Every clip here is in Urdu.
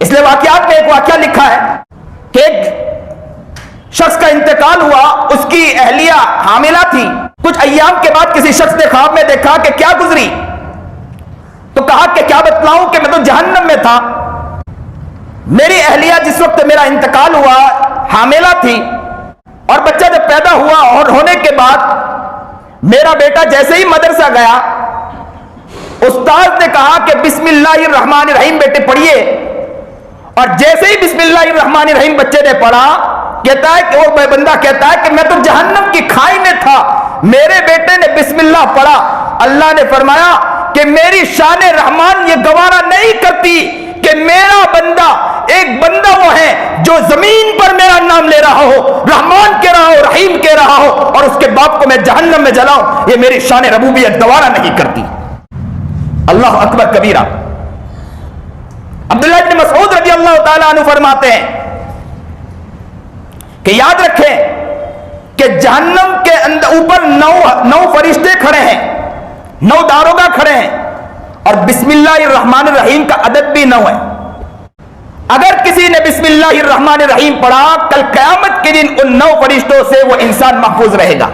اس لیے واقعات میں ایک واقعہ لکھا ہے کہ ایک شخص کا انتقال ہوا، اس کی اہلیہ حاملہ تھی، کچھ ایام کے بعد کسی شخص نے خواب میں دیکھا کہ کیا گزری، تو کہا کہ کیا بتلاؤں کہ میں تو جہنم میں تھا، میری اہلیہ جس وقت میرا انتقال ہوا حاملہ تھی، اور بچہ جب پیدا ہوا اور ہونے کے بعد میرا بیٹا جیسے ہی مدرسہ گیا، استاد نے کہا کہ بسم اللہ الرحمن الرحیم بیٹے پڑھیے، اور جیسے ہی بسم اللہ الرحمن الرحیم بچے نے پڑھا، کہتا ہے کہ وہ بندہ کہتا ہے کہ میں تو جہنم کی کھائی میں تھا، میرے بیٹے نے بسم اللہ پڑھا، اللہ نے فرمایا کہ میری شان رحمان یہ گوارا نہیں کرتی کہ میرا بندہ، ایک بندہ وہ ہے جو زمین پر میرا نام لے رہا ہو، رحمان کہہ رہا ہو، رحیم کہہ رہا ہو، اور اس کے باپ کو میں جہنم میں جلاؤں، یہ میری شان ربوبیت گوارا نہیں کرتی۔ اللہ اکبر کبیرہ۔ عبداللہ بن مسعود رضی اللہ تعالیٰ عنہ فرماتے ہیں کہ یاد رکھیں کہ جہنم کے اندر اوپر 9 فرشتے کھڑے ہیں، 9 داروغہ کھڑے ہیں، اور بسم اللہ الرحمن الرحیم کا عدد بھی 9 ہے۔ اگر کسی نے بسم اللہ الرحمن الرحیم پڑھا، کل قیامت کے دن ان 9 فرشتوں سے وہ انسان محفوظ رہے گا۔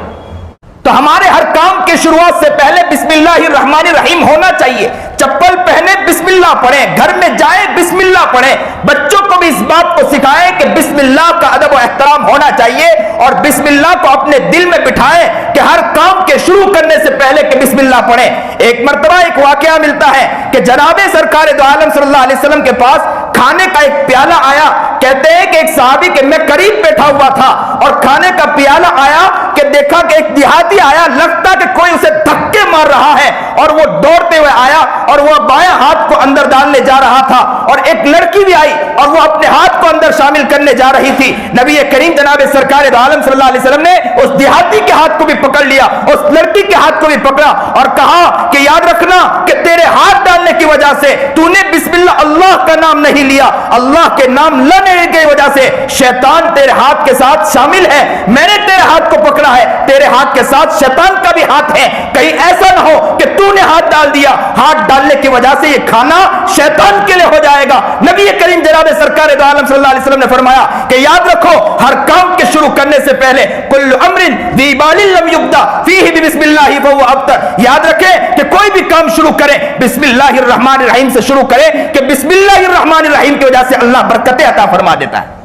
تو ہمارے ہر کام کی شروعات سے پہلے بسم اللہ الرحمن الرحیم ہونا چاہیے۔ چپل پہنے بسم اللہ پڑھیں، گھر میں جائیں بسم اللہ پڑھیں، بچوں کو بھی اس بات کو سکھائیں کہ بسم اللہ کا ادب و احترام ہونا چاہیے، اور بسم اللہ کو اپنے دل میں بٹھائیں کہ ہر کام کے شروع کرنے سے پہلے کہ بسم اللہ پڑھیں۔ ایک مرتبہ ایک واقعہ ملتا ہے کہ جناب سرکار دو عالم صلی اللہ علیہ وسلم کے پاس کھانے کا ایک پیالہ آیا، کہتے ہیں کہ ایک صحابی کہ میں قریب بیٹھا ہوا تھا اور کھانے کا پیالہ آیا کہ دیکھا کہ ایک دیہاتی آیا، لگتا کہ کوئی اسے دھکے مار رہا ہے، اور وہ دوڑتے ہوئے آیا اور وہ بایاں ہاتھ کو اندر ڈالنے جا رہا تھا، اور ایک لڑکی بھی آئی اور وہ اپنے ہاتھ کو اندر شامل کرنے جا رہی تھی۔ نبی کریم جناب سرکار دو عالم صلی اللہ علیہ وسلم نے اس دیہاتی کے ہاتھ کو بھی پکڑ لیا، اس لڑکی کے ہاتھ کو بھی پکڑا اور کہا کہ یاد رکھنا کہ تیرے ہاتھ ڈالنے کی وجہ سے تو نے بسم اللہ کا نام نہیں لیا، اللہ کے نام لینے کی وجہ سے شیطان تیرے ہاتھ کے ساتھ شامل ہے، میں نے تیرے ہاتھ کو پکڑا ہے، تیرے ہاتھ کے ساتھ شیطان کا بھی ہاتھ ہے، کہیں ایسا نہ ہو کہ تو نے ہاتھ ڈال دیا، ہاتھ ڈالنے کی وجہ سے یہ کھانا شیطان کے لیے ہو جائے گا۔ نبی کریم جناب سرکار دو عالم صلی اللہ علیہ وسلم نے فرمایا کہ یاد رکھو ہر کام کے شروع کرنے سے پہلے کل امر ذی بال لم یبدا فیہ بسم اللہ فهو ابتر، یاد رکھیں کہ کوئی بھی کام شروع کریں بسم اللہ الرحمن الرحیم سے شروع کریں کہ بسم اللہ الرحمن الرحیم کی وجہ سے اللہ برکتیں عطا فرما دیتا ہے۔